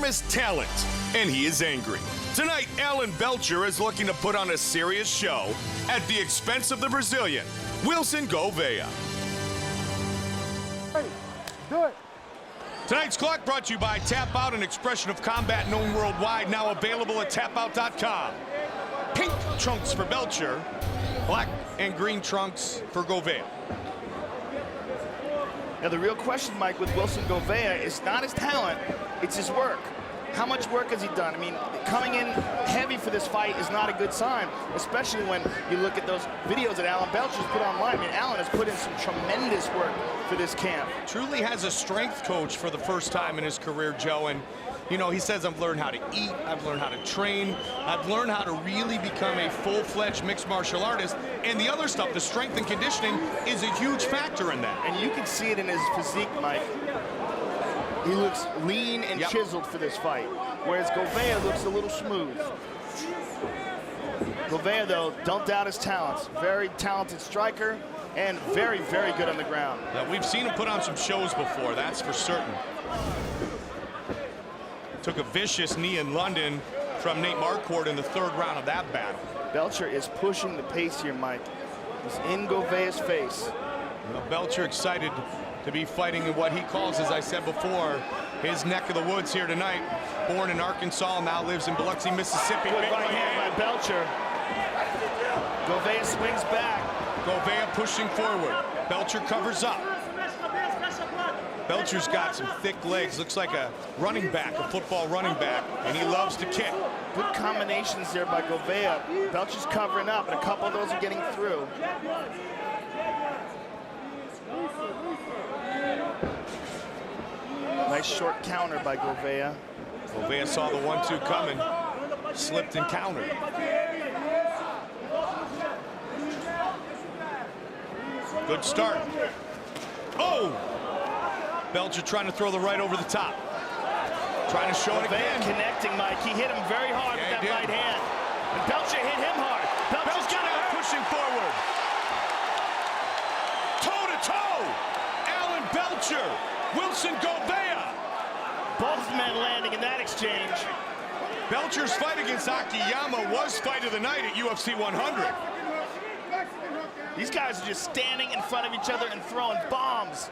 enormous talent, and he is angry. Tonight, Alan Belcher is looking to put on a serious show at the expense of the Brazilian, Wilson Gouveia. Ready, do it. Tonight's clock brought to you by Tap Out, an expression of combat known worldwide, now available at tapout.com. Pink trunks for Belcher, black and green trunks for Gouveia. Now the real question, Mike, with Wilson Gouveia is not his talent, it's his work. How much work has he done? I mean, coming in heavy for this fight is not a good sign, especially when you look at those videos that Alan Belcher's put online. I mean, Alan has put in some tremendous work for this camp. Truly has a strength coach for the first time in his career, Joe, and you know, he says, I've learned how to eat, I've learned how to train, I've learned how to really become a full-fledged mixed martial artist, and the other stuff, the strength and conditioning, is a huge factor in that. And you can see it in his physique, Mike. He looks lean and chiseled for this fight, whereas Gouveia looks a little smooth. Gouveia, though, don't doubt his talents. Very talented striker and very, very good on the ground. Yeah, we've seen him put on some shows before, that's for certain. Took a vicious knee in London from Nate Marquardt in the third round of that battle. Belcher is pushing the pace here, Mike. He's in Gouveia's face. Well, Belcher excited to be fighting in what he calls, as I said before, his neck of the woods here tonight. Born in Arkansas, now lives in Biloxi, Mississippi. Good right hand by Belcher. Gouveia swings back. Gouveia pushing forward. Belcher covers up. Belcher's got some thick legs, looks like a running back, a football running back, and he loves to kick. Good combinations there by Gouveia. Belcher's covering up, and a couple of those are getting through. Nice short counter by Gouveia. Gouveia saw the 1-2 coming, slipped and countered. Good start. Oh! Belcher trying to throw the right over the top. Trying to show it again. Connecting, Mike. He hit him very hard with that right hand. And Belcher hit him hard. Belcher's got it pushing forward. Toe-to-toe. Alan Belcher. Wilson Gouveia. Both men landing in that exchange. Belcher's fight against Akiyama was fight of the night at UFC 100. These guys are just standing in front of each other and throwing bombs.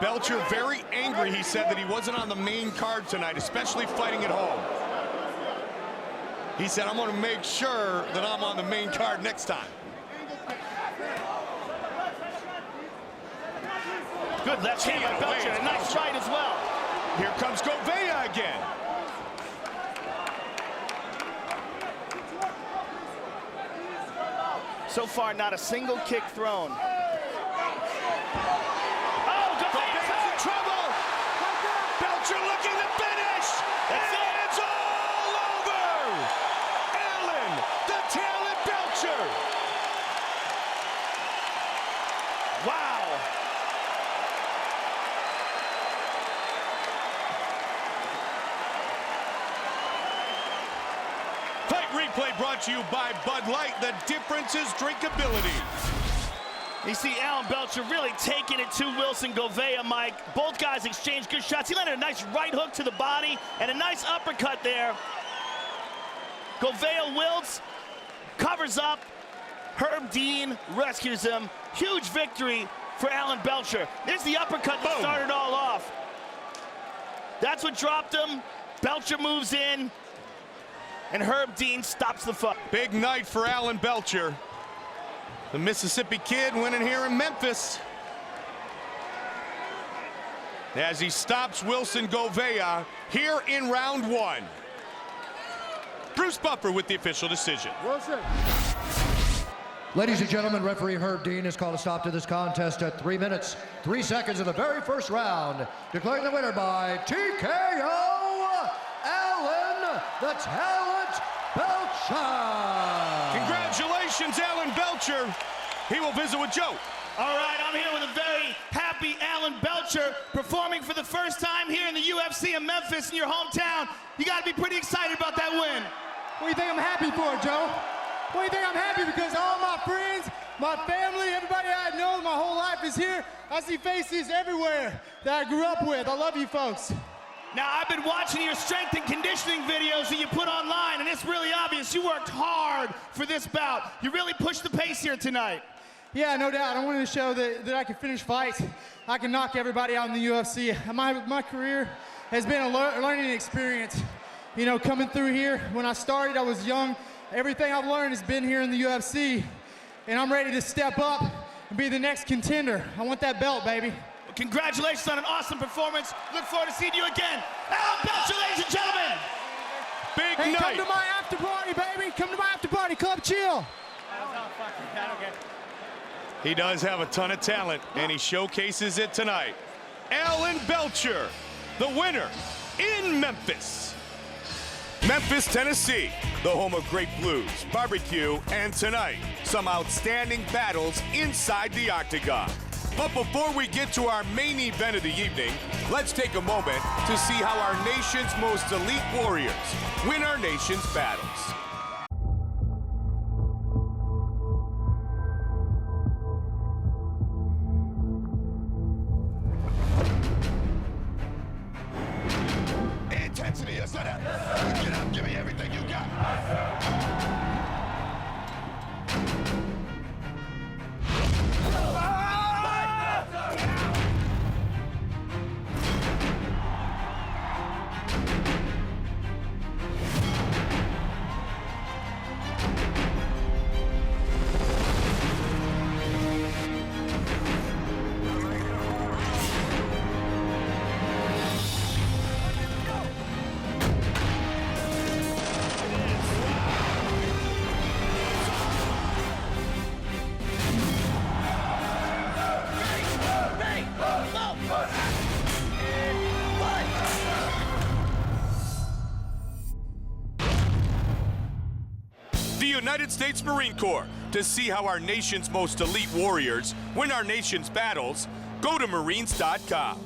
Belcher very angry, he said, that he wasn't on the main card tonight, especially fighting at home. He said, I'm going to make sure that I'm on the main card next time. Good left hand by Belcher, a nice fight as well. Here comes Gouveia again. So far, not a single kick thrown. Belcher looking to finish, and it's all over! Alan, the talent Belcher! Wow! Fight replay brought to you by Bud Light. The difference is drinkability. You see Alan Belcher really taking it to Wilson Gouveia, Mike. Both guys exchanged good shots. He landed a nice right hook to the body and a nice uppercut there. Gouveia wilts, covers up. Herb Dean rescues him. Huge victory for Alan Belcher. There's the uppercut that started all off. That's what dropped him. Belcher moves in, and Herb Dean stops the fight. Big night for Alan Belcher. The Mississippi kid winning here in Memphis. As he stops Wilson Gouveia here in round 1. Bruce Buffer with the official decision. Wilson. Ladies and gentlemen, referee Herb Dean has called a stop to this contest at 3 minutes, 3 seconds of the very first round, declaring the winner by TKO, Alan the Talent Belcher. Congratulations, Alan Belcher. He will visit with Joe. All right, I'm here with a very happy Alan Belcher, performing for the first time here in the UFC in Memphis, in your hometown. You got to be pretty excited about that win. What do you think I'm happy for, Joe? What do you think I'm happy? Because all my friends, my family, everybody I know my whole life is here. I see faces everywhere that I grew up with. I love you folks. Now, I've been watching your strength and conditioning videos that you put online, and it's really obvious you worked hard for this bout. You really pushed the pace here tonight. Yeah, no doubt. I wanted to show that I can finish fights. I can knock everybody out in the UFC. My career has been a learning experience. You know, coming through here, when I started, I was young. Everything I've learned has been here in the UFC, and I'm ready to step up and be the next contender. I want that belt, baby. Congratulations on an awesome performance. Look forward to seeing you again. Alan Belcher, ladies and gentlemen. Big Hey, night. come to my after party, baby. Come to my after party. Club Chill. He does have a ton of talent, and he showcases it tonight. Alan Belcher, the winner in Memphis. Memphis, Tennessee, the home of great blues, barbecue, and tonight, some outstanding battles inside the octagon. But before we get to our main event of the evening, let's take a moment to see how our nation's most elite warriors win our nation's battles. Intensity, is that it? Get up, give me everything you got. United States Marine Corps. To see how our nation's most elite warriors win our nation's battles, go to Marines.com.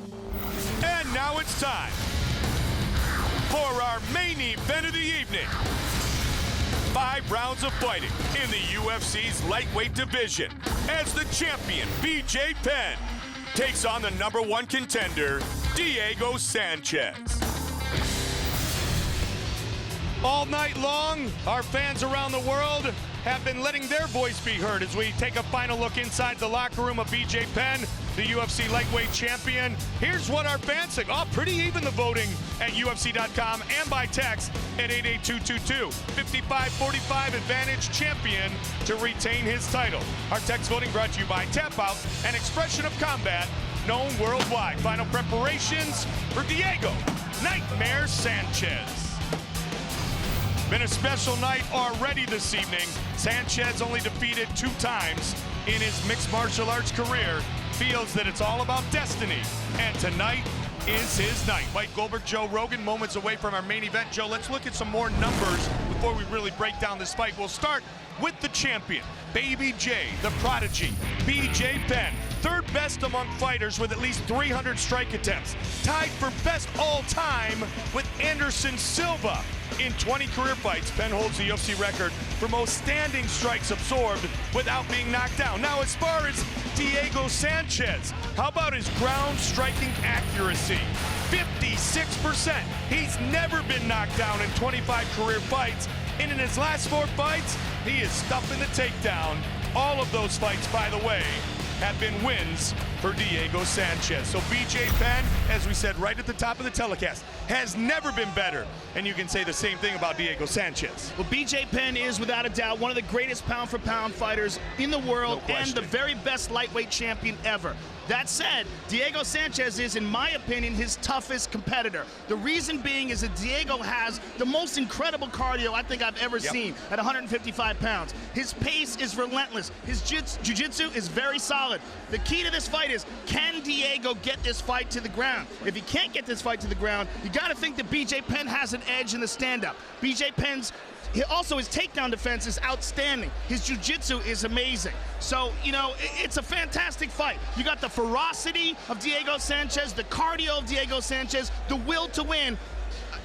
And now it's time for our main event of the evening. 5 rounds of fighting in the UFC's lightweight division as the champion, BJ Penn, takes on the #1 contender, Diego Sanchez. All night long, our fans around the world have been letting their voice be heard as we take a final look inside the locker room of BJ Penn, the UFC lightweight champion. Here's what our fans think. Oh, pretty even the voting at UFC.com and by text at 88222. 55-45 advantage champion to retain his title. Our text voting brought to you by Tap Out, an expression of combat known worldwide. Final preparations for Diego Nightmare Sanchez. Been a special night already this evening. Sanchez, only defeated 2 times in his mixed martial arts career, feels that it's all about destiny, and tonight is his night. Mike Goldberg, Joe Rogan, moments away from our main event. Joe, let's look at some more numbers before we really break down this fight. We'll start with the champion, Baby J, the prodigy, BJ Penn, 3rd best among fighters with at least 300 strike attempts, tied for best all time with Anderson Silva. In 20 career fights, Penn holds the UFC record for most standing strikes absorbed without being knocked down. Now, as far as Diego Sanchez, how about his ground striking accuracy? 56%. He's never been knocked down in 25 career fights, and in his last 4 fights, he is stuffing the takedown. All of those fights, by the way, have been wins for Diego Sanchez. So BJ Penn, as we said right at the top of the telecast, has never been better. And you can say the same thing about Diego Sanchez. Well, BJ Penn is without a doubt one of the greatest pound-for-pound fighters in the world and the very best lightweight champion ever. That said, Diego Sanchez is, in my opinion, his toughest competitor. The reason being is that Diego has the most incredible cardio I think I've ever seen at 155 pounds. His pace is relentless. His jiu-jitsu is very solid. The key to this fight is, can Diego get this fight to the ground? If he can't get this fight to the ground, you got to think that BJ Penn has an edge in the stand-up. BJ Penn's also, his takedown defense is outstanding. His jiu-jitsu is amazing. So, you know, it's a fantastic fight. You got the ferocity of Diego Sanchez, the cardio of Diego Sanchez, the will to win,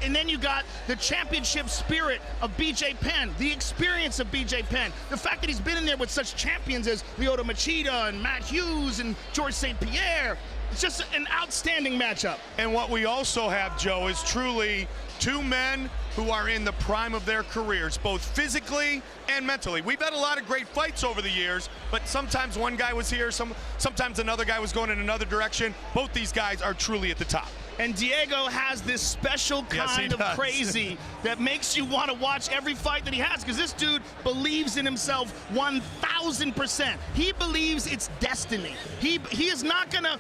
and then you got the championship spirit of BJ Penn, the experience of BJ Penn, the fact that he's been in there with such champions as Lyoto Machida and Matt Hughes and George St. Pierre. It's just an outstanding matchup. And what we also have, Joe, is truly two men who are in the prime of their careers, both physically and mentally. We've had a lot of great fights over the years, but sometimes one guy was here, sometimes another guy was going in another direction. Both these guys are truly at the top. And Diego has this special kind of crazy that makes you want to watch every fight that he has, because this dude believes in himself 1,000%. He believes it's destiny. He is not gonna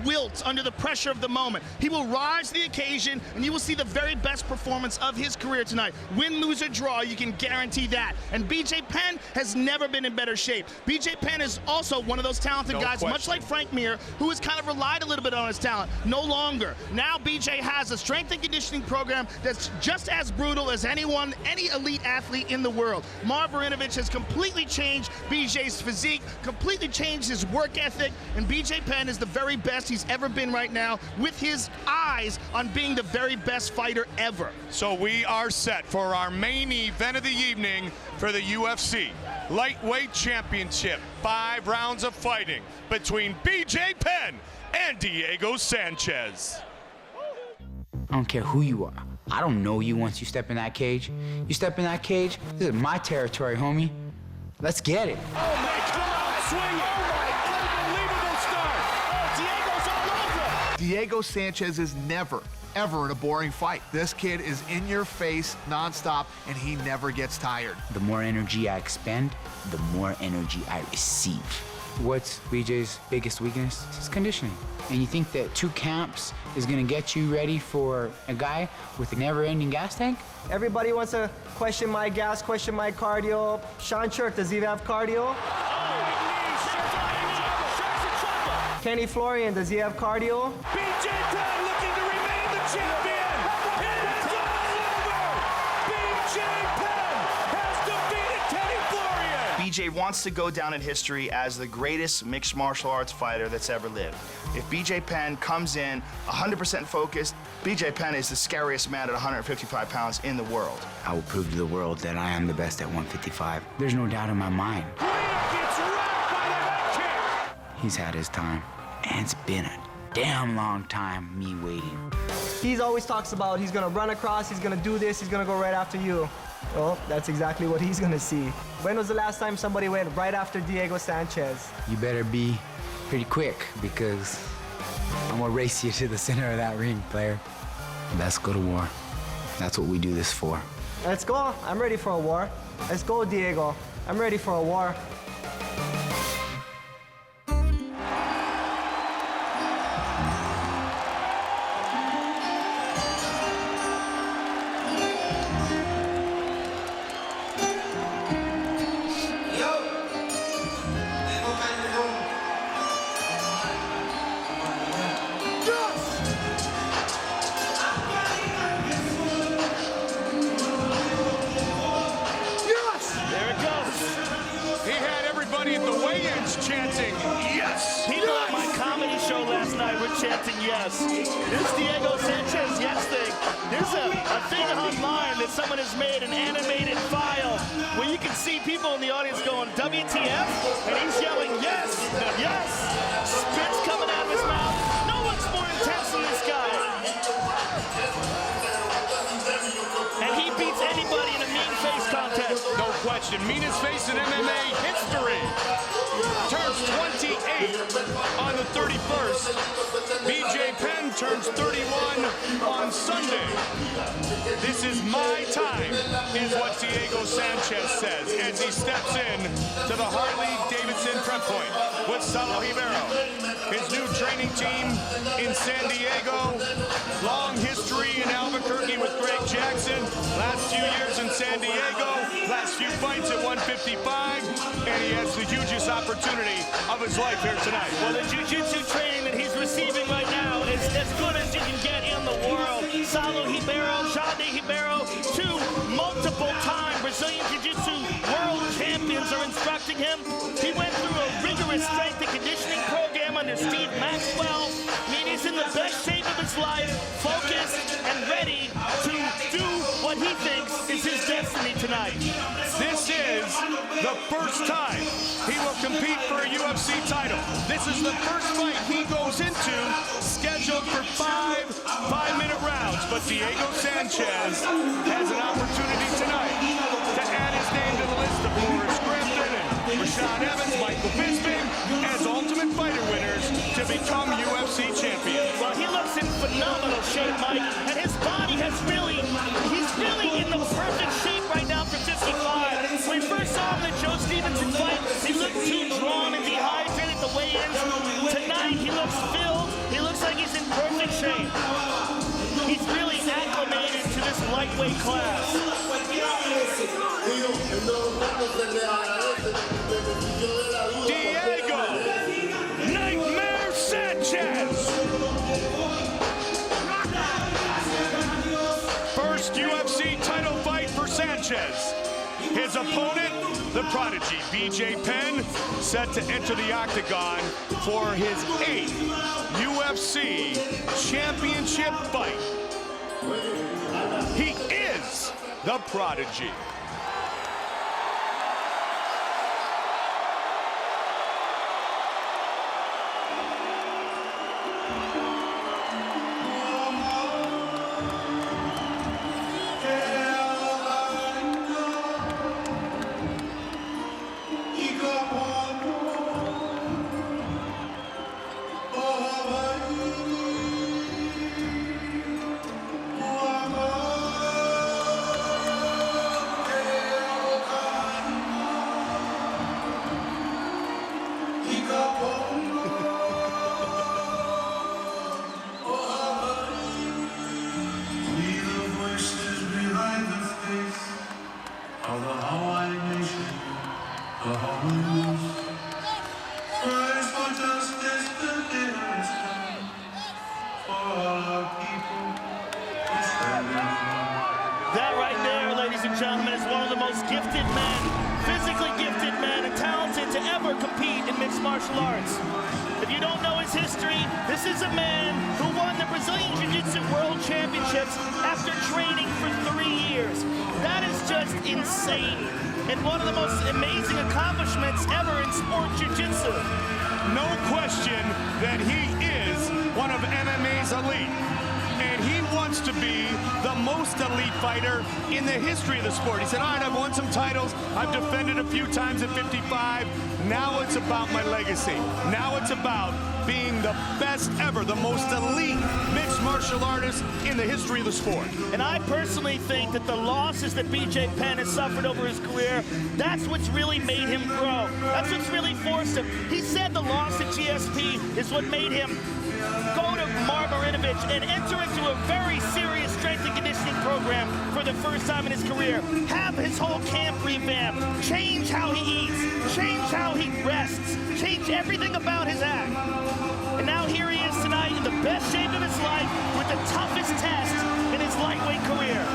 wilt under the pressure of the moment. He will rise to the occasion, and you will see the very best performance of his career tonight. Win, lose, or draw, you can guarantee that. And BJ Penn has never been in better shape. BJ Penn is also one of those talented guys, much like Frank Mir, who has kind of relied a little bit on his talent. No longer. Now BJ has a strength and conditioning program that's just as brutal as any elite athlete in the world. Marv Marinovich has completely changed BJ's physique, completely changed his work ethic, and BJ Penn is the very best he's ever been right now, with his eyes on being the very best fighter ever. So we are set for our main event of the evening for the UFC Lightweight Championship. 5 rounds of fighting between BJ Penn and Diego Sanchez. I don't care who you are. I don't know you once you step in that cage. You step in that cage, this is my territory, homie. Let's get it. Oh my God, swing! Oh my unbelievable start! Oh, Diego's all over! Diego Sanchez is never, ever in a boring fight. This kid is in your face nonstop, and he never gets tired. The more energy I expend, the more energy I receive. What's BJ's biggest weakness? It's his conditioning. And you think that 2 camps is gonna get you ready for a guy with a never-ending gas tank? Everybody wants to question my gas, question my cardio. Sean Church, does he have cardio? Kenny Florian, does he have cardio? BJ Penn looking to remain the champion! It is all over! BJ Penn has defeated Kenny Florian! BJ wants to go down in history as the greatest mixed martial arts fighter that's ever lived. If BJ Penn comes in 100% focused, BJ Penn is the scariest man at 155 pounds in the world. I will prove to the world that I am the best at 155. There's no doubt in my mind. He's had his time, and it's been a damn long time me waiting. He always talks about he's gonna run across, he's gonna do this, he's gonna go right after you. Well, that's exactly what he's gonna see. When was the last time somebody went right after Diego Sanchez? You better be pretty quick, because I'm gonna race you to the center of that ring, player. Let's go to war. That's what we do this for. Let's go. I'm ready for a war. Let's go, Diego. I'm ready for a war. Chanting yes. People at my comedy show last night were chanting yes. This Diego Sanchez yes thing. There's a thing online that someone has made, an animated file, where you can see people in the audience going WTF, and he's yelling yes, yes. Spit's coming out of his mouth. No one's more intense than this guy. And he beats anybody in a mean face contest. No question. Meanest face in MMA history. Turns 28 on the 31st. BJ Penn turns 31 on Sunday. This is my time, is what Diego Sanchez says as he steps in to the Harley-Davidson prep point with Saulo Ribeiro. His new training team in San Diego. Long history in Albuquerque with Greg Jackson. Last few years in San Diego. Last few fights at 155. And he has the hugest opportunity of his life here tonight. Well, the jiu-jitsu training that he's receiving right now is as good as you can get in the world. Saulo Ribeiro, Jade Ribeiro, 2 multiple-time Brazilian jiu-jitsu world champions are instructing him. He went through a rigorous strength and conditioning program under Steve Maxwell. I mean, he's in the best shape of his life, focused and ready to do what he thinks is his destiny tonight. This is the first time he will compete for a UFC title. This is the first fight he goes into scheduled for 5-minute rounds. But Diego Sanchez has an opportunity tonight to add his name to the list of Boris Griffin and Rashad Evans, Michael Bisping as Ultimate Fighter winners to become UFC champions. Well, he looks in phenomenal shape, Mike, and his body has he's really in the perfect shape right now for 55. When we first saw him in the Joe Stevenson fight, he looked too drawn and dehydrated at the weigh-ins. Tonight, he looks filled. He looks like he's in perfect shape. He's really acclimated to this lightweight class. Diego Nightmare Sanchez. First UFC title fight for Sanchez. His opponent, the prodigy BJ Penn, set to enter the octagon for his 8th UFC championship fight. He is the prodigy. That right there, ladies and gentlemen, is one of the most gifted men, physically gifted men, and talented to ever compete in mixed martial arts. If you don't know his history, this is a man who won the Brazilian Jiu-Jitsu World Championships after training for 3 years. That is just insane, and one of the most amazing accomplishments ever in sport jiu-jitsu. No question that he is one of MMA's elite. And he wants to be the most elite fighter in the history of the sport. He said, all right, I've won some titles. I've defended a few times at 55. Now it's about my legacy. Now it's about being the best ever, the most elite mixed martial artist in the history of the sport. And I personally think that the losses that BJ Penn has suffered over his career, that's what's really made him grow. That's what's really forced him. He said the loss at GSP is what made him go to Marmarinovich and enter into a very serious strength and conditioning program for the first time in his career. Have his whole camp revamped, change how he eats, change how he rests, change everything about his act. And now here he is tonight in the best shape of his life with the toughest test in his lightweight career.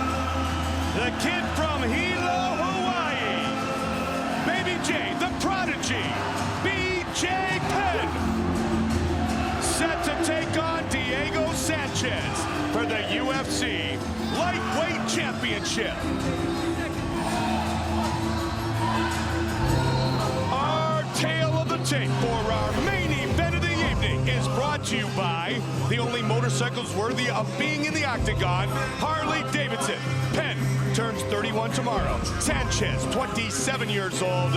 The kid from Hilo, Hawaii, Baby J, the prodigy, BJ Penn, set to take on Diego Sanchez for the UFC Lightweight Championship. Our tale of the tape for our main event of the evening is brought to you by the only motorcycles worthy of being in the octagon, Harley Davidson. Penn turns 31 tomorrow. Sanchez, 27 years old.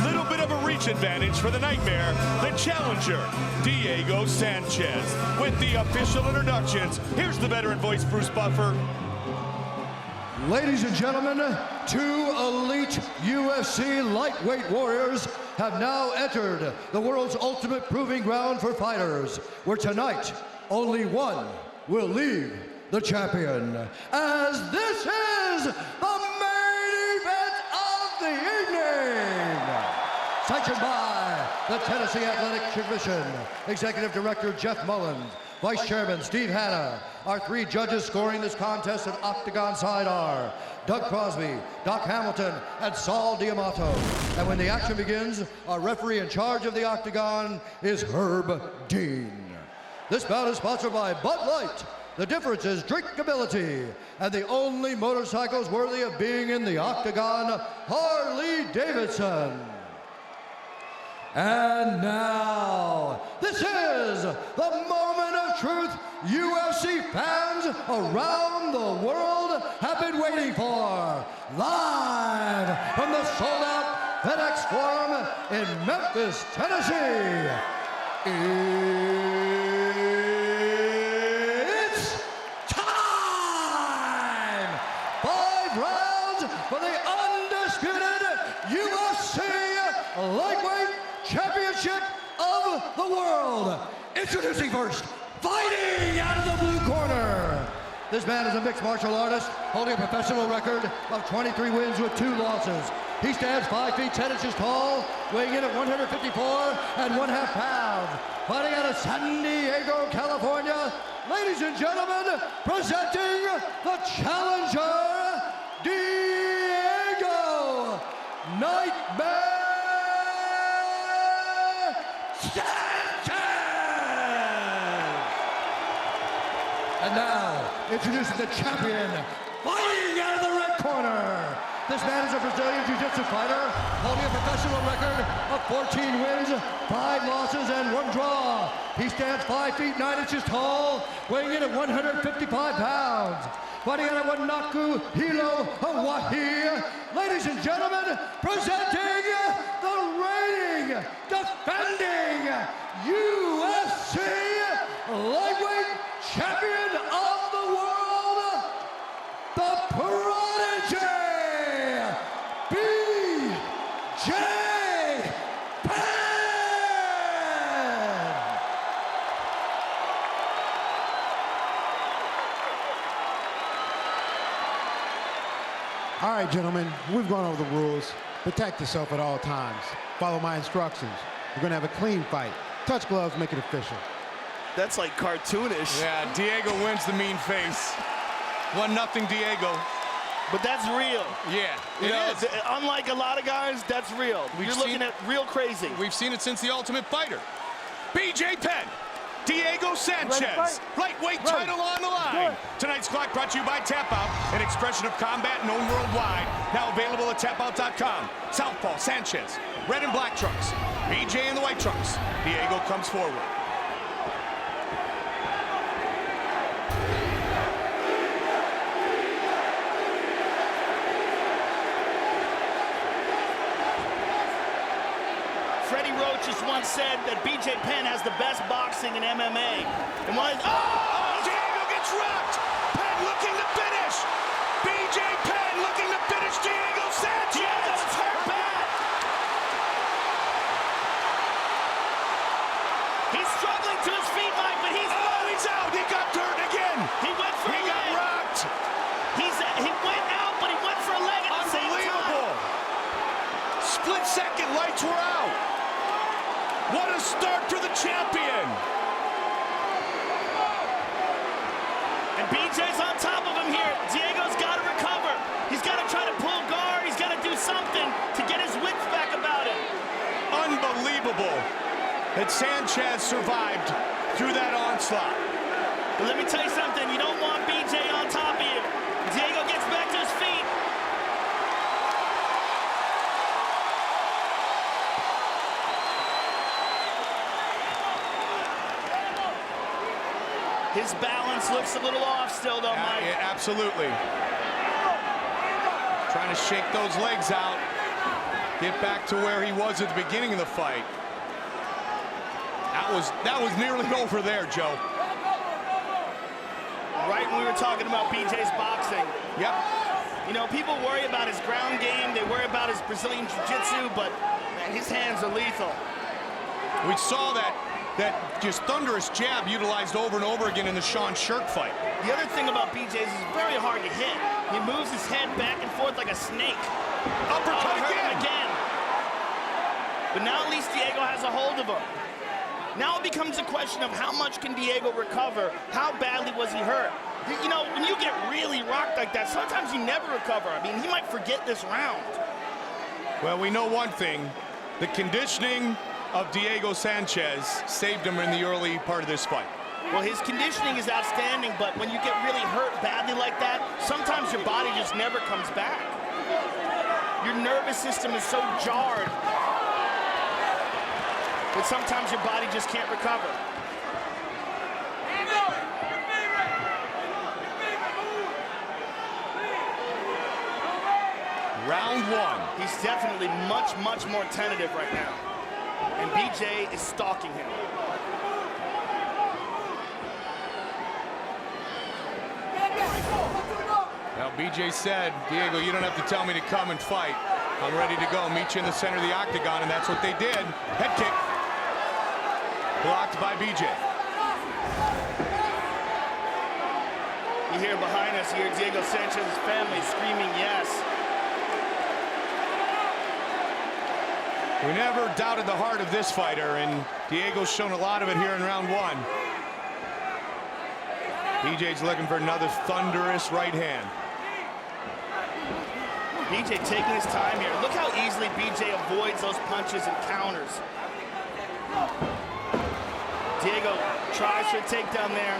Little bit of a reach advantage for the Nightmare, the challenger, Diego Sanchez. With the official introductions, here's the veteran voice, Bruce Buffer. Ladies and gentlemen, 2 elite UFC lightweight warriors have now entered the world's ultimate proving ground for fighters, where tonight only one will leave the champion, as this is the main event of the evening. Sanctioned by the Tennessee Athletic Commission, Executive Director Jeff Mullins, Vice Chairman Steve Hanna. Our 3 judges scoring this contest at octagon side are Doug Crosby, Doc Hamilton, and Saul Diamato. And when the action begins, our referee in charge of the octagon is Herb Dean. This bout is sponsored by Bud Light, The difference is drinkability, and the only motorcycles worthy of being in the octagon, Harley-Davidson. And now, this is the moment of truth UFC fans around the world have been waiting for. Live from the sold-out FedEx Forum in Memphis, Tennessee. It's time! 5 rounds for the undisputed UFC Lightweight Championship of the World. Introducing first, fighting out of the blue corner. This man is a mixed martial artist holding a professional record of 23 wins with 2 losses. He stands 5 feet 10 inches tall, weighing in at 154.5 pounds. Fighting out of San Diego, California, ladies and gentlemen, presenting the challenger, Diego Nightmare Sanchez! And now, introducing the champion, fighting out of the red corner. This man is a Brazilian Jiu-Jitsu fighter, holding a professional record of 14 wins, 5 losses, and 1 draw. He stands 5 feet 9 inches tall, weighing in at 155 pounds. Fighting out of Wanaku, Hilo, Hawaii. Ladies and gentlemen, presenting the reigning, defending UFC Lightweight Champion of the World, the Prodigy, BJ Penn! All right, gentlemen, we've gone over the rules. Protect yourself at all times. Follow my instructions. We're gonna have a clean fight. Touch gloves, make it official. That's like cartoonish. Yeah, Diego wins the mean face. 1-0 Diego. But that's real. Yeah, You know, unlike a lot of guys, that's real. You're looking at real crazy. We've seen it since The Ultimate Fighter. BJ Penn, Diego Sanchez, lightweight title on the line. Tonight's clock brought to you by Tap Out, an expression of combat known worldwide. Now available at tapout.com. Southpaw, Sanchez, red and black trunks. BJ in the white trunks. Diego comes forward. Just once said that BJ Penn has the best boxing in MMA. And Diego gets rocked. Penn looking to finish. BJ Penn looking to finish Diego Sanchez. Diego's hurt bad. He's struggling to his feet, Mike, but he's out. He got turned again. He went for a leg. He got rocked. He went out, but he went for a leg at the same time. Unbelievable. Split second, lights were out. What a start for the champion! And BJ's on top of him here. Diego's got to recover. He's got to try to pull guard. He's got to do something to get his wits back about him. Unbelievable that Sanchez survived through that onslaught. But let me tell you something. You don't want BJ on top of you. Diego gets back to his feet. His balance looks a little off still, though, Mike. Yeah, absolutely. Trying to shake those legs out. Get back to where he was at the beginning of the fight. That was nearly over there, Joe. Right when we were talking about BJ's boxing. Yep. You know, people worry about his ground game. They worry about his Brazilian Jiu-Jitsu, but man, his hands are lethal. We saw that just thunderous jab utilized over and over again in the Sean Cheick fight. The other thing about BJ's is very hard to hit. He moves his head back and forth like a snake. Uppercut again. But now at least Diego has a hold of him. Now it becomes a question of how much can Diego recover? How badly was he hurt? You know, when you get really rocked like that, sometimes you never recover. I mean, he might forget this round. Well, we know one thing. The conditioning of Diego Sanchez saved him in the early part of this fight. Well, his conditioning is outstanding, but when you get really hurt badly like that, sometimes your body just never comes back. Your nervous system is so jarred that sometimes your body just can't recover. Round one. He's definitely much, much more tentative right now. And BJ is stalking him. Now, BJ said, Diego, you don't have to tell me to come and fight. I'm ready to go. Meet you in the center of the octagon, and that's what they did. Head kick. Blocked by BJ. You hear behind us here, Diego Sanchez's family screaming yes. We never doubted the heart of this fighter, and Diego's shown a lot of it here in round one. BJ's looking for another thunderous right hand. BJ taking his time here. Look how easily BJ avoids those punches and counters. Diego tries for a takedown there.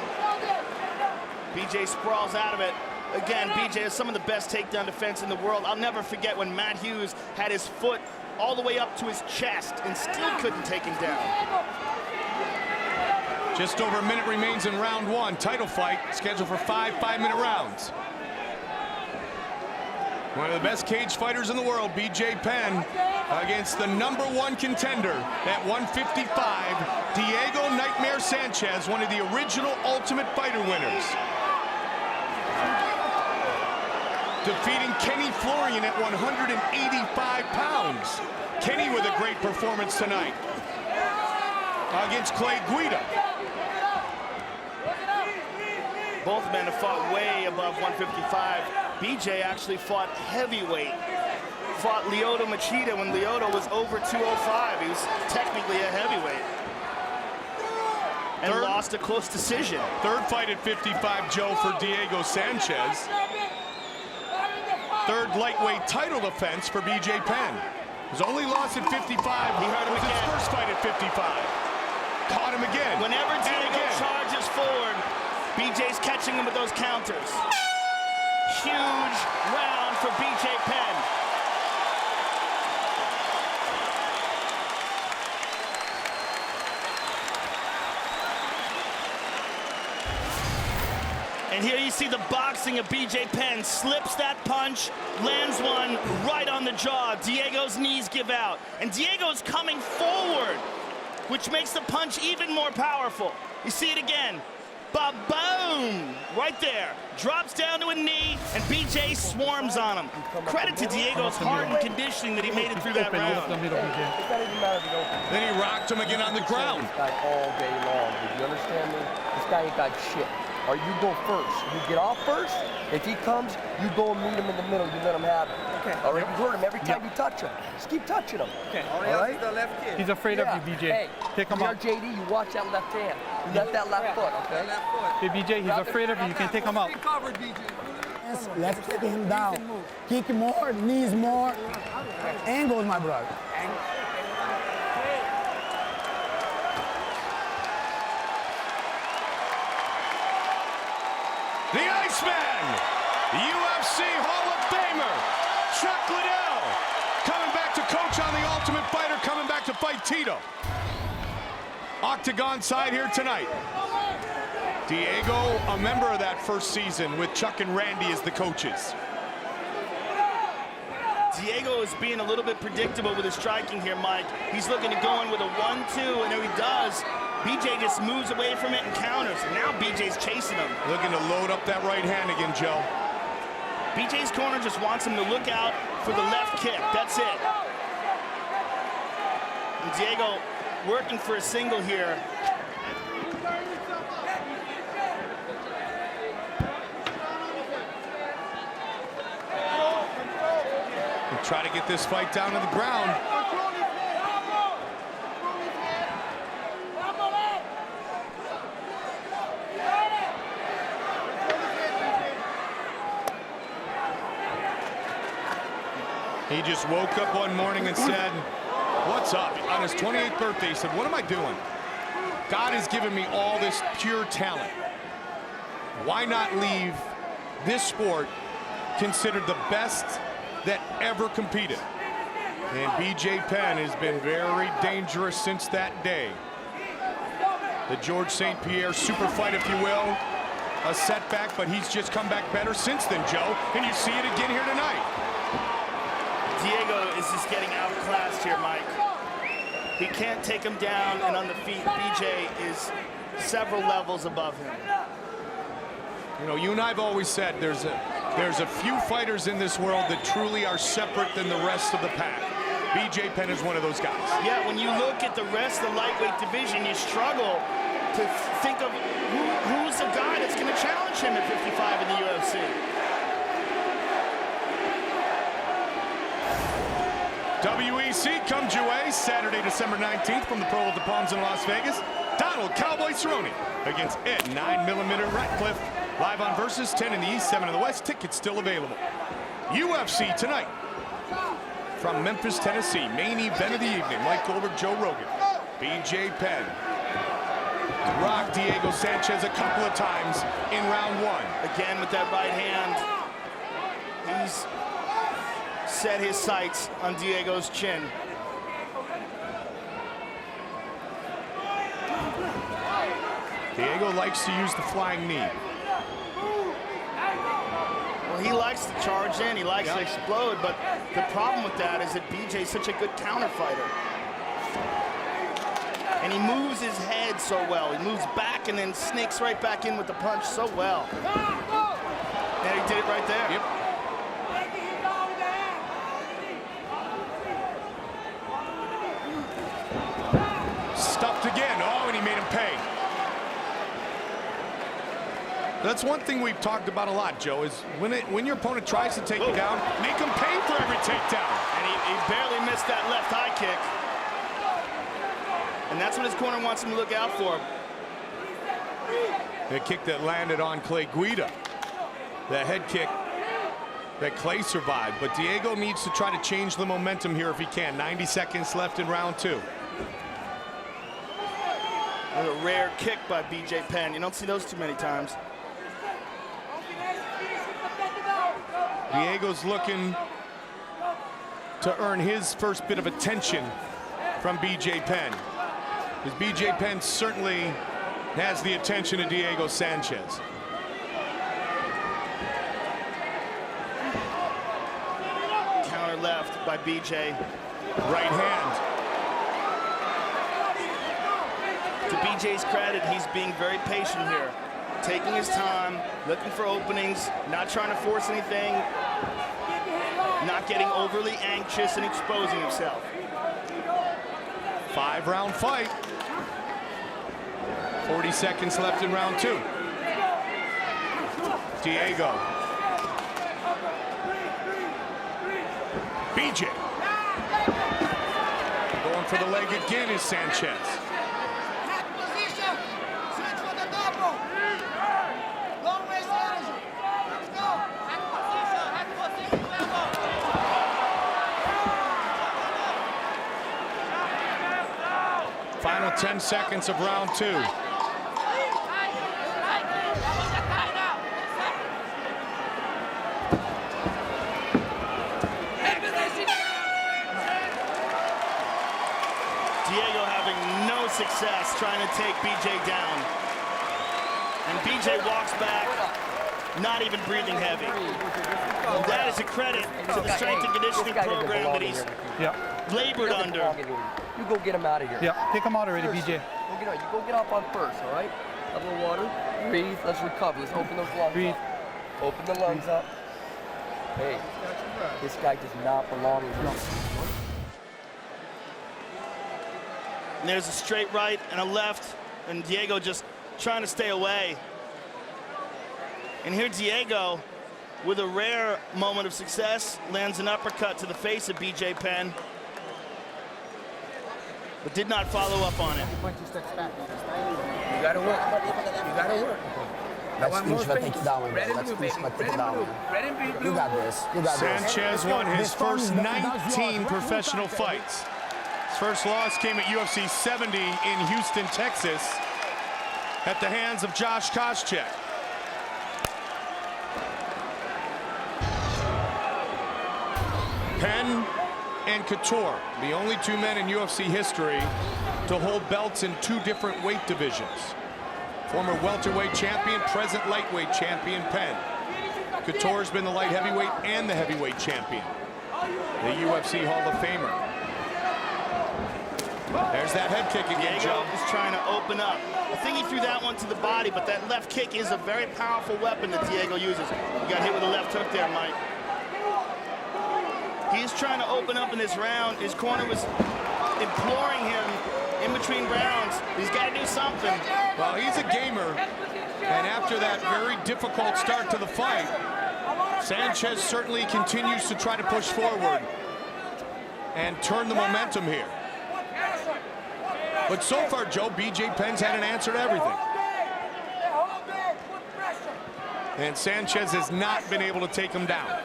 BJ sprawls out of it. Again, BJ has some of the best takedown defense in the world. I'll never forget when Matt Hughes had his foot all the way up to his chest and still couldn't take him down. Just over a minute remains in round one. Title fight scheduled for 5 5-minute rounds. One of the best cage fighters in the world, BJ Penn, against the #1 contender at 155, Diego Nightmare Sanchez, one of the original Ultimate Fighter winners. Defeating Kenny Florian at 185 pounds. Kenny with a great performance tonight against Guida. Both men have fought way above 155. BJ actually fought heavyweight. Fought Lyoto Machida when Lyoto was over 205. He was technically a heavyweight. And lost a close decision. Third fight at 55, Joe, for Diego Sanchez. Third lightweight title defense for BJ Penn. His only loss at 55 He hurt him was his first fight at 55. Caught him again. Whenever Diego charges forward, BJ's catching him with those counters. Huge round for BJ Penn. And here you see the boxing of BJ Penn. Slips that punch, lands one right on the jaw. Diego's knees give out. And Diego's coming forward, which makes the punch even more powerful. You see it again. Ba-boom! Right there. Drops down to a knee, and BJ swarms on him. Credit to Diego's heart and conditioning that he made it through that round. Then he rocked him again on the ground. All day long. Did you understand me? This guy ain't got shit. Or you go first. You get off first. If he comes, you go and meet him in the middle. You let him have it. Okay. All right, you hurt him every time you touch him. Just keep touching him. Okay. All right? The left kid. He's afraid of you, BJ. Hey, pick him up. JD, you watch that left hand. You let that left foot, okay? Hey, BJ, he's afraid of you. You can take him out. Let's kick him down. Kick more, knees more. Angles, my brother. The Iceman, UFC Hall of Famer, Chuck Liddell, coming back to coach on The Ultimate Fighter, coming back to fight Tito. Octagon side here tonight. Diego, a member of that first season with Chuck and Randy as the coaches. Diego is being a little bit predictable with his striking here, Mike. He's looking to go in with a 1-2, and if he does, BJ just moves away from it and counters. And now BJ's chasing him. Looking to load up that right hand again, Joe. BJ's corner just wants him to look out for the left kick. That's it. And Diego working for a single here. We'll try to get this fight down to the ground. He just woke up one morning and said, what's up? On his 28th birthday, he said, what am I doing? God has given me all this pure talent. Why not leave this sport considered the best that ever competed? And BJ Penn has been very dangerous since that day. The George St. Pierre super fight, if you will. A setback, but he's just come back better since then, Joe. And you see it again here tonight. Diego is just getting outclassed here, Mike. He can't take him down, and on the feet, BJ is several levels above him. You know, you and I have always said there's a few fighters in this world that truly are separate than the rest of the pack. BJ Penn is one of those guys. Yeah, when you look at the rest of the lightweight division, you struggle to think of who's the guy that's going to challenge him at 55 in the UFC. WEC comes your way Saturday, December 19th from the Pro of the Palms in Las Vegas. Donald Cowboy Cerrone against Ed 9mm Ratcliffe. Live on Versus, 10 in the East, 7 in the West. Tickets still available. UFC tonight from Memphis, Tennessee. Main event of the evening. Mike Goldberg, Joe Rogan. BJ Penn rocked Diego Sanchez a couple of times in round 1. Again with that right hand. He's set his sights on Diego's chin. Diego likes to use the flying knee. Well, he likes to charge in, he likes to explode, but the problem with that is that BJ's such a good counter fighter. And he moves his head so well. He moves back and then snakes right back in with the punch so well. And he did it right there. Yep. Stuffed again. Oh, and he made him pay. That's one thing we've talked about a lot, Joe, is when your opponent tries to take you down, make him pay for every takedown. And he barely missed that left high kick. And that's what his corner wants him to look out for. The kick that landed on Clay Guida. The head kick that Clay survived. But Diego needs to try to change the momentum here if he can. 90 seconds left in round 2. A rare kick by BJ Penn. You don't see those too many times. Diego's looking to earn his first bit of attention from BJ Penn. Because BJ Penn certainly has the attention of Diego Sanchez. Counter left by BJ. Right hand. To BJ's credit, he's being very patient here. Taking his time, looking for openings, not trying to force anything, not getting overly anxious and exposing himself. 5-round fight. 40 seconds left in round 2. Diego. BJ. Going for the leg again is Sanchez. Final 10 seconds of round 2. Diego having no success trying to take BJ down. And BJ walks back, not even breathing heavy. And that is a credit to the strength and conditioning program that he's labored under. You go get him out of here. Yeah, take him out already, BJ. You go get up on first, all right? Have a little water, breathe, let's recover. Let's open those lungs up. Open the lungs up. Hey, this guy does not belong in here. And there's a straight right and a left, and Diego just trying to stay away. And here Diego, with a rare moment of success, lands an uppercut to the face of BJ Penn, but did not follow up on it. You gotta work. You gotta work. Let's finish what take down. Let's finish what take down. You got this. You got this. Sanchez won his first 19 professional fights. His first loss came at UFC 70 in Houston, Texas, at the hands of Josh Koscheck. Penn and Couture, the only two men in UFC history to hold belts in two different weight divisions. Former welterweight champion, present lightweight champion Penn. Couture's been the light heavyweight and the heavyweight champion. The UFC Hall of Famer. There's that head kick again, Diego Joe. is trying to open up. I think he threw that one to the body, but that left kick is a very powerful weapon that Diego uses. He got hit with a left hook there, Mike. He's trying to open up in this round. His corner was imploring him in between rounds. He's got to do something. Well, he's a gamer, and after that very difficult start to the fight, Sanchez certainly continues to try to push forward and turn the momentum here. But so far, Joe, BJ Penn's had an answer to everything. And Sanchez has not been able to take him down.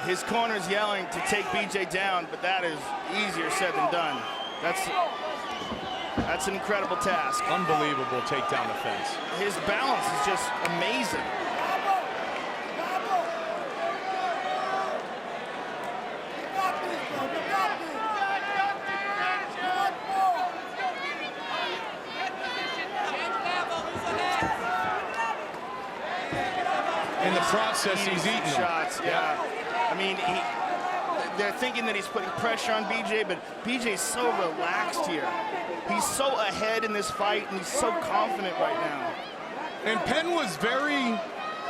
His corner's yelling to take BJ down, but that is easier said than done. That's an incredible task. Unbelievable takedown defense. His balance is just amazing. In the process, he's eating shots. Yeah. I mean, they're thinking that he's putting pressure on BJ, but BJ's so relaxed here. He's so ahead in this fight, and he's so confident right now. And Penn was very,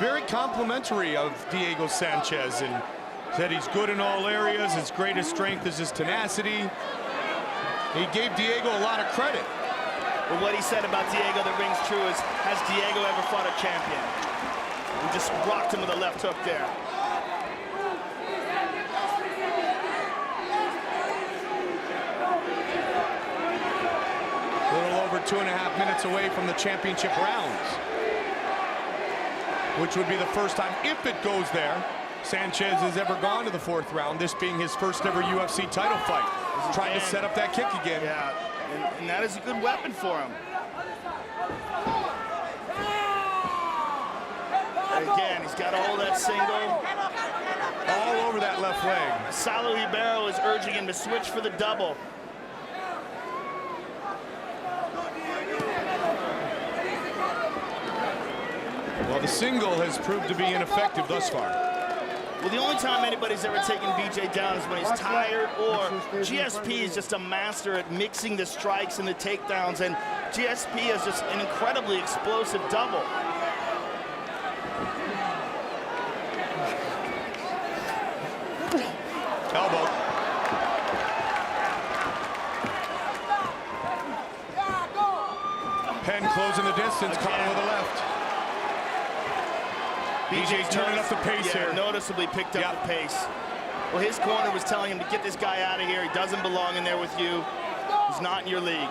very complimentary of Diego Sanchez and said he's good in all areas. His greatest strength is his tenacity. He gave Diego a lot of credit. But what he said about Diego that rings true is, has Diego ever fought a champion? He just rocked him with a left hook there. A little over 2.5 minutes away from the championship rounds, which would be the first time, if it goes there, Sanchez has ever gone to the 4th round, this being his first ever UFC title fight. Trying to set up that kick again. Yeah, and that is a good weapon for him. Again, he's got all that single. All over that left leg. Saulo Ribeiro is urging him to switch for the double. Well, the single has proved to be ineffective thus far. Well, the only time anybody's ever taken BJ down is when he's tired, or GSP is just a master at mixing the strikes and the takedowns, and GSP is just an incredibly explosive double. Elbow. Penn closing the distance, caught him with a left. BJ's turning up the pace here. Noticeably picked up the pace. Well, his corner was telling him to get this guy out of here. He doesn't belong in there with you. He's not in your league.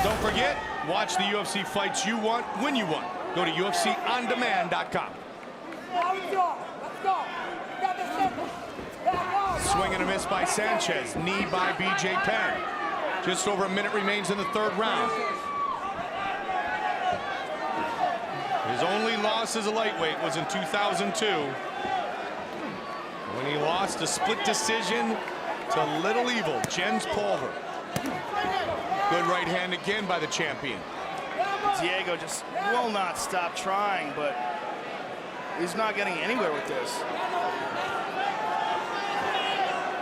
Don't forget, watch the UFC fights you want when you want. Go to UFCOnDemand.com. Swing and a miss by Sanchez. Knee by BJ Penn. Just over a minute remains in the 3rd round. His only loss as a lightweight was in 2002, when he lost a split decision to Little Evil, Jens Pulver. Good right hand again by the champion. Diego just will not stop trying, but he's not getting anywhere with this.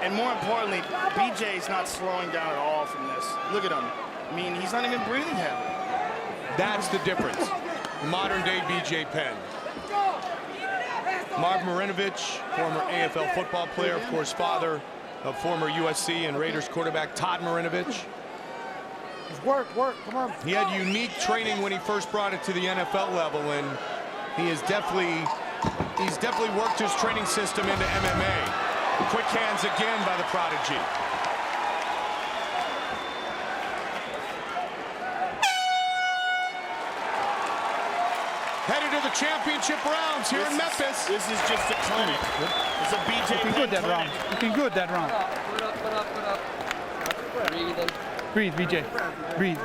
And more importantly, BJ's not slowing down at all from this. Look at him. I mean, he's not even breathing heavy. That's the difference. Modern day BJ Penn. Marv Marinovich, former AFL football player, of course, father of former USC and Raiders quarterback Todd Marinovich. Work, come on. He had unique training when he first brought it to the NFL level, and he has definitely He's definitely worked his training system into MMA. Quick hands again by the prodigy. Headed to the championship rounds here in Memphis. This is just a clinic. It's a BJ Penn good that clinic. round. Looking good that round. Put up. Breathing. Breathe, BJ. Breathe.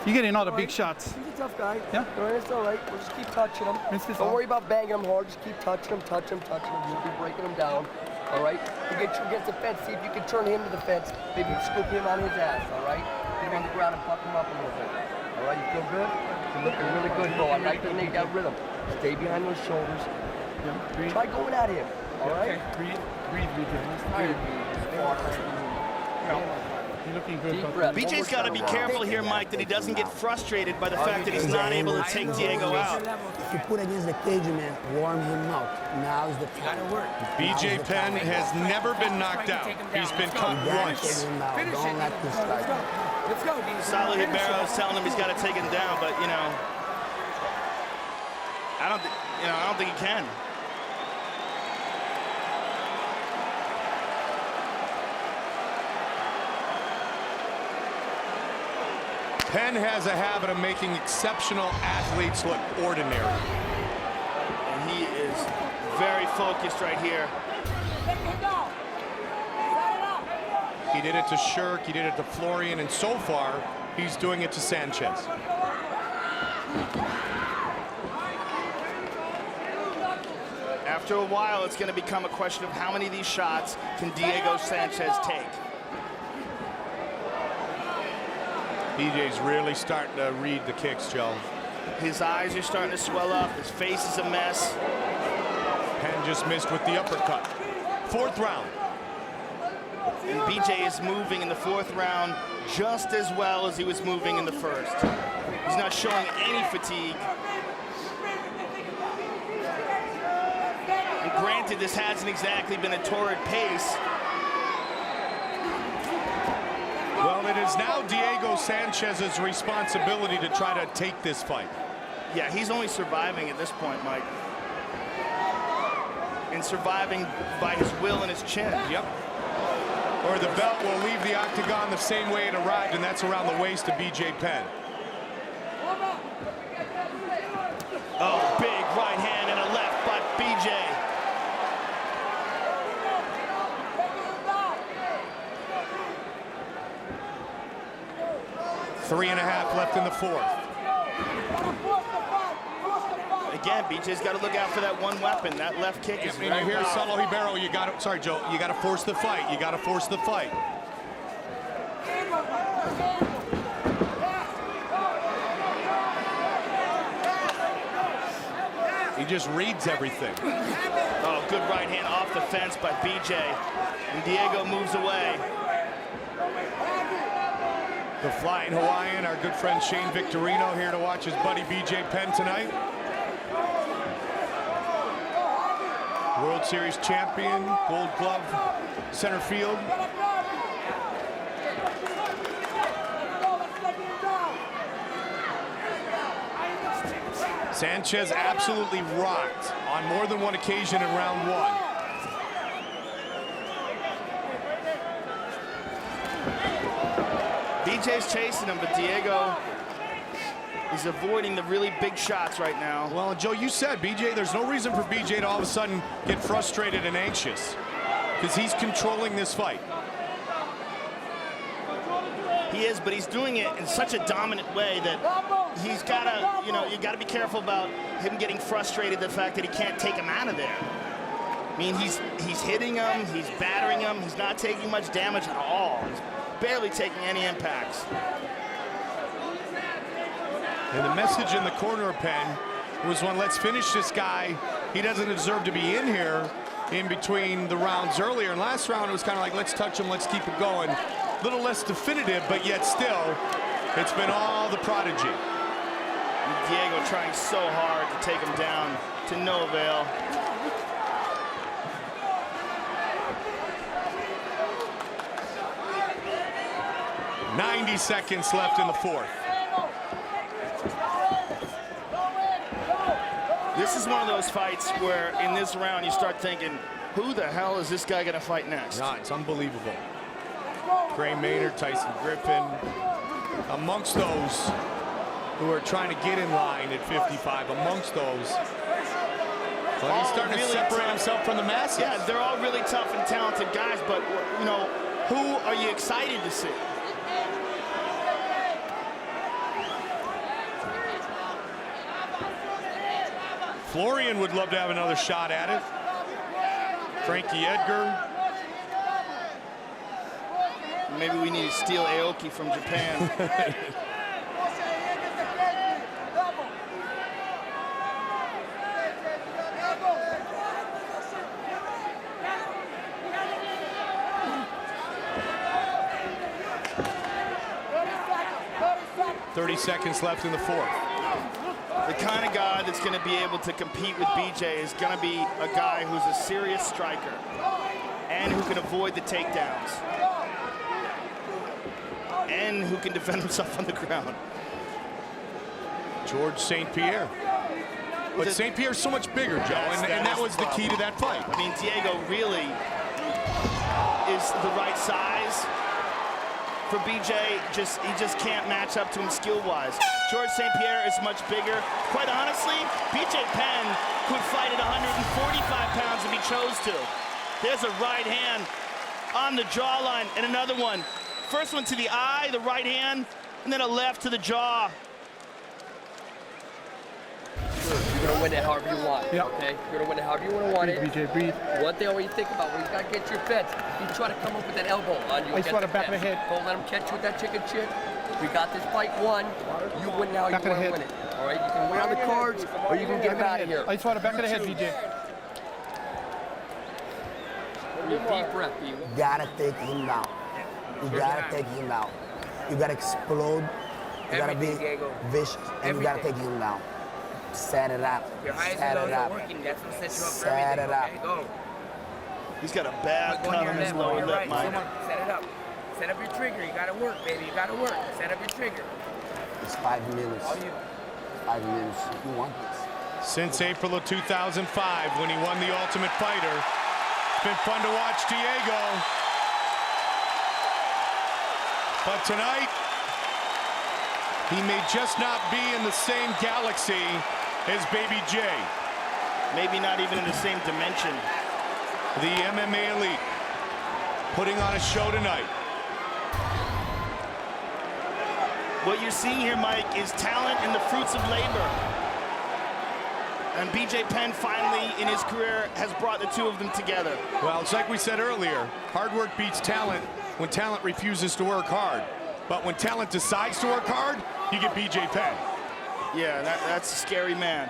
You're getting all the big shots. He's a tough guy. Yeah. It's all right. We'll just keep touching him. Don't worry about banging him hard. Just keep touching him. Just keep breaking him down. All right? You get you against the fence. See if you can turn him to the fence. Maybe scoop him on his ass. All right? Get him on the ground and buck him up a little bit. All right? You feel good? You're looking really good, bro. I like the knee, that rhythm. Stay behind those shoulders. Yeah, try going at him. All right? Okay. Breathe, BJ. You're looking good. BJ's got to be careful here, Mike, that he doesn't get frustrated by the fact that he's not able to take Diego out. If you put against the cage, man, warm him up. Now's the time. BJ Penn has never been knocked out. He's been cut once. Don't let this guy. Let's go. Salo Ribeiro is telling him he's got to take him down, but you know, I don't think he can. Penn has a habit of making exceptional athletes look ordinary. And he is very focused right here. He did it to Cheick, he did it to Florian, and so far, he's doing it to Sanchez. After a while, it's going to become a question of how many of these shots can Diego Sanchez take. BJ's really starting to read the kicks, Joe. His eyes are starting to swell up. His face is a mess. Penn just missed with the uppercut. Fourth round. And BJ is moving in the fourth round just as well as he was moving in the first. He's not showing any fatigue. And granted, this hasn't exactly been a torrid pace. Well, it is now Diego Sanchez's responsibility to try to take this fight. Yeah, he's only surviving at this point, Mike. And surviving by his will and his chin. Yep. Or the belt will leave the octagon the same way it arrived, and that's around the waist of BJ Penn. Oh, big right hand and a left by BJ. Three and a half left in the fourth. Again, BJ's got to look out for that one weapon. That left kick is very here's powerful. Salo Ribeiro. You got to, sorry, Joe. You got to force the fight. You got to force the fight. He just reads everything. Oh, good right hand off the fence by BJ. And Diego moves away. The Flying Hawaiian, our good friend Shane Victorino, here to watch his buddy BJ Penn tonight. World Series champion, Gold Glove, center field. Sanchez absolutely rocked on more than one occasion in round one. BJ's chasing him, but Diego is avoiding the really big shots right now. Well, Joe, you said BJ, there's no reason for BJ to all of a sudden get frustrated and anxious because he's controlling this fight. He is, but he's doing it in such a dominant way that he's got to, you know, you got to be careful about him getting frustrated, the fact that he can't take him out of there. I mean, he's hitting him, he's battering him, he's not taking much damage at all. He's barely taking any impacts. And the message in the corner of Penn was one, let's finish this guy. He doesn't deserve to be in here in between the rounds earlier. And last round, it was kind of like, let's touch him, let's keep it going. A little less definitive, but yet still, it's been all the prodigy. And Diego trying so hard to take him down, to no avail. .90 seconds left in the fourth. This is one of those fights where in this round you start thinking, who the hell is this guy gonna fight next? Yeah, it's unbelievable. Gray Maynard, Tyson Griffin, amongst those who are trying to get in line at 55, amongst those. But he's starting to separate himself from the masses. Yeah, they're all really tough and talented guys, but, you know, who are you excited to see? Florian would love to have another shot at it. Frankie Edgar. Maybe we need to steal Aoki from Japan. 30 seconds left in the fourth. The kind of guy that's going to be able to compete with BJ is going to be a guy who's a serious striker and who can avoid the takedowns and who can defend himself on the ground. George St. Pierre. But St. Pierre's so much bigger, Joe, and that was the key to that fight. I mean, Diego really is the right size for BJ. He just can't match up to him skill-wise. George St. Pierre is much bigger. Quite honestly, BJ Penn could fight at 145 pounds if he chose to. There's a right hand on the jawline and another one. First one to the eye, the right hand, and then a left to the jaw. You're gonna win it however you want, okay? You're gonna win it however you want it. BJ, breathe. One thing I want you to think about, when you gotta get your fence, you try to come up with an elbow on you. I saw the back of the head. Don't let him catch you with that chicken shit. We got this fight won. You win now, you wanna win it. All right, you can win on the cards, or you can get him out of here. I saw the back of the head, BJ. Deep breath, B. You gotta take him down. You gotta take him down. You gotta explode. You gotta be vicious, and you gotta take him down. Set it up. Your highest Set it up. working. That's what sets you up for Set everything. it up. Okay, go. He's got a bad cut on his lower lip, Mike. Set it up. Set up your trigger. You gotta work, baby. You gotta work. Set up your trigger. It's 5 minutes. 5 minutes. You want this? Since April of 2005, when he won the Ultimate Fighter, it's been fun to watch Diego. But tonight, he may just not be in the same galaxy as Baby J. Maybe not even in the same dimension. The MMA elite putting on a show tonight. What you're seeing here, Mike, is talent and the fruits of labor. And BJ Penn finally, in his career, has brought the two of them together. Well, it's like we said earlier, hard work beats talent when talent refuses to work hard. But when talent decides to work hard, you get BJ Penn. Yeah, that's a scary man.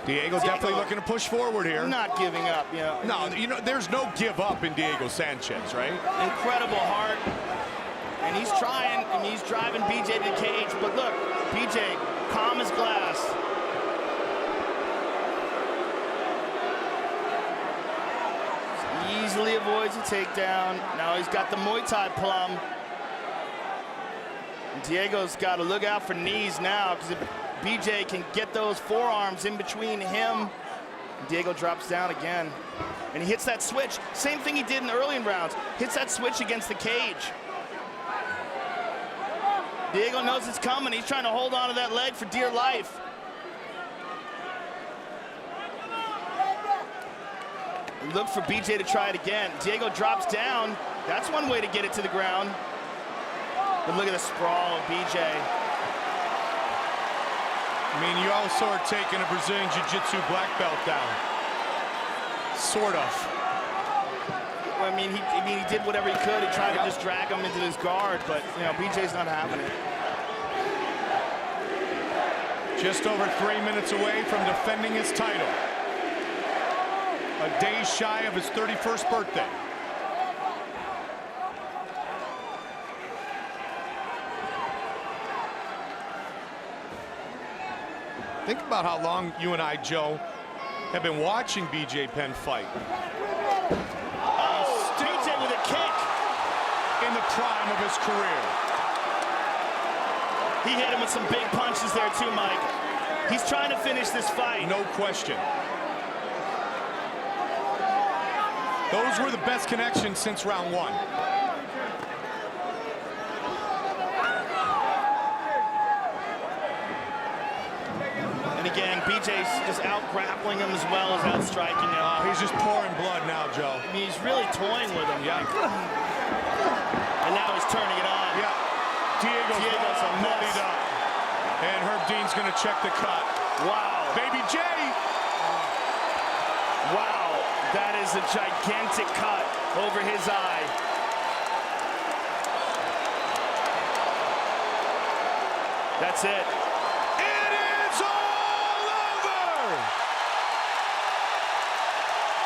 Diego definitely looking to push forward here. Not giving up, you know. No, you know, there's no give up in Diego Sanchez, right? Incredible heart. And he's trying, and he's driving BJ to the cage. But look, BJ, calm as glass. Easily avoids a takedown. Now he's got the Muay Thai plum. And Diego's got to look out for knees now, because if BJ can get those forearms in between him, Diego drops down again. And he hits that switch. Same thing he did in the early rounds. Hits that switch against the cage. Diego knows it's coming. He's trying to hold on to that leg for dear life. Look for BJ to try it again. Diego drops down. That's one way to get it to the ground. But look at the sprawl of BJ. I mean, you also are taking a Brazilian Jiu-Jitsu black belt down. Sort of. Well, I mean, he did whatever he could. He tried to just drag him into his guard, but, you know, BJ's not having it. Just over 3 minutes away from defending his title. A day shy of his 31st birthday. Think about how long you and I, Joe, have been watching BJ Penn fight. Oh, BJ with a kick. In the prime of his career. He hit him with some big punches there too, Mike. He's trying to finish this fight. No question. Those were the best connections since round 1. And again, BJ's just out grappling him as well as out striking him. He's just pouring blood now, Joe. I mean, he's really toying with him. Yeah. And now he's turning it on. Yeah. Diego's a mess. up. And Herb Dean's gonna check the cut. Wow. Baby J. Wow. That is a gigantic cut over his eye. That's it. It is all over!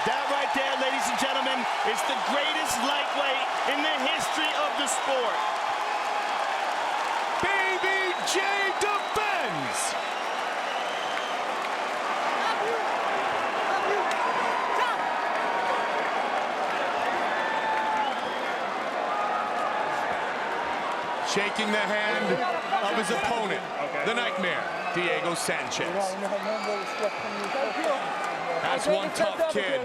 That right there, ladies and gentlemen, is the greatest lightweight in the history of the sport. Baby J defends! Shaking the hand of his opponent, the Nightmare, Diego Sanchez. That's one tough kid.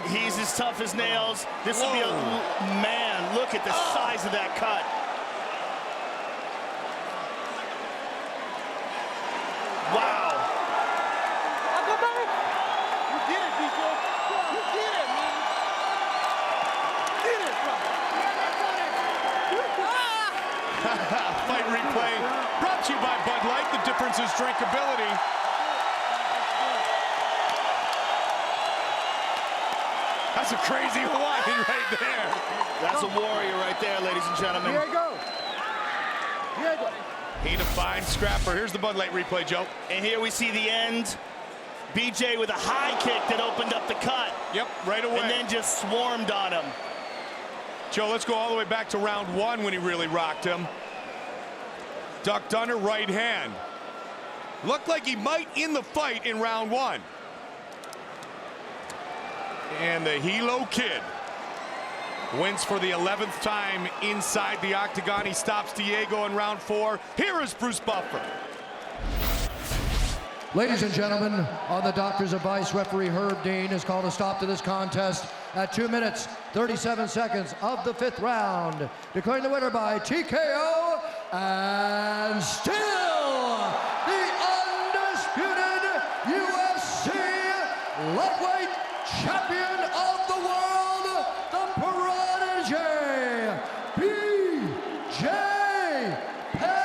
He's as tough as nails. This will be a... Man, look at the size of that cut. Wow. You did it, DJ. You did it, man. Did it, bro. Fight replay brought to you by Bud Light. The difference is drinkability. That's a crazy Hawaiian right there. That's a warrior right there, ladies and gentlemen. Diego. He defines scrapper. Here's the Bud Light replay, Joe. And here we see the end. BJ with a high kick that opened up the cut. Yep, right away. And then just swarmed on him. Joe, let's go all the way back to round 1 when he really rocked him. Ducked under, right hand. Looked like he might end the fight in round 1. And the Hilo Kid wins for the 11th time inside the octagon. He stops Diego in round 4. Here is Bruce Buffer. Ladies and gentlemen, on the doctor's advice, referee Herb Dean has called a stop to this contest at 2 minutes, 37 seconds of the 5th round, declaring the winner by TKO, and still the undisputed UFC lightweight champion of the world, the prodigy, BJ Penn.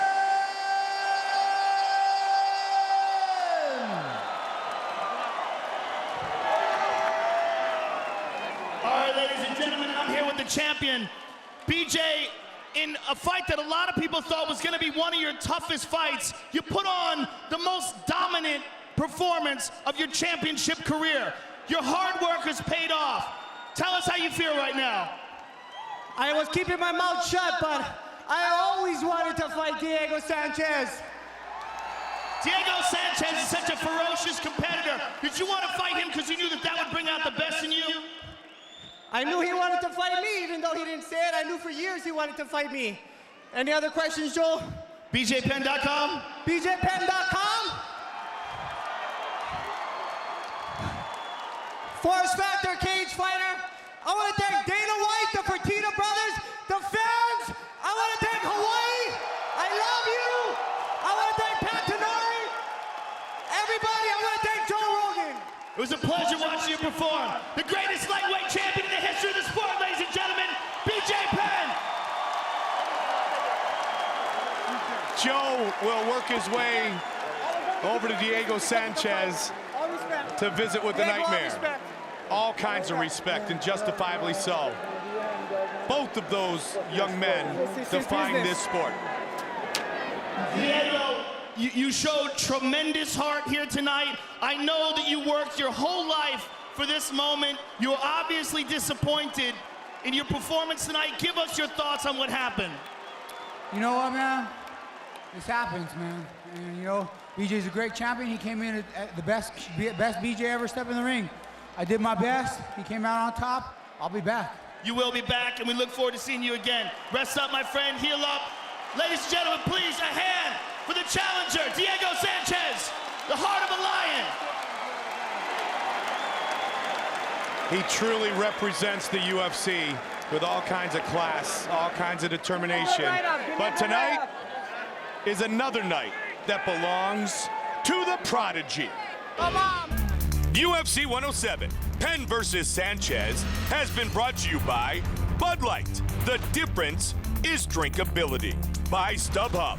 All right, ladies and gentlemen, I'm here with the champion, BJ. In a fight that a lot of people thought was going to be one of your toughest fights, you put on the most dominant performance of your championship career. Your hard work has paid off. Tell us how you feel right now. I was keeping my mouth shut, but I always wanted to fight Diego Sanchez. Diego Sanchez is such a ferocious competitor. Did you want to fight him because you knew that that would bring out the best in you? I knew he wanted to fight me, even though he didn't say it. I knew for years he wanted to fight me. Any other questions, Joel? BJPenn.com? BJPenn.com? Force Factor Cage Fighter. I want to thank Dana White, the Fertitta brothers, the fans. I want to thank Hawaii. I love you. I want to thank Pat Tenori. Everybody, I want to thank Joe Rogan. It was a pleasure watching you perform. The greatest lightweight champion in the history of the sport, ladies and gentlemen, BJ Penn. Joe will work his way over to Diego Sanchez to visit with the Nightmare. All kinds of respect, and justifiably so. Both of those young men define this sport. Diego, you showed tremendous heart here tonight. I know that you worked your whole life for this moment. You were obviously disappointed in your performance tonight. Give us your thoughts on what happened. You know what, man? This happens, man. And, you know, BJ's a great champion. He came in at the best BJ ever stepped in the ring. I did my best. He came out on top. I'll be back. You will be back, and we look forward to seeing you again. Rest up, my friend. Heal up. Ladies and gentlemen, please, a hand for the challenger, Diego Sanchez. the heart of a lion. He truly represents the UFC with all kinds of class, all kinds of determination. But tonight is another night that belongs to the prodigy. UFC 107, Penn versus Sanchez, has been brought to you by Bud Light. The difference is drinkability. By StubHub.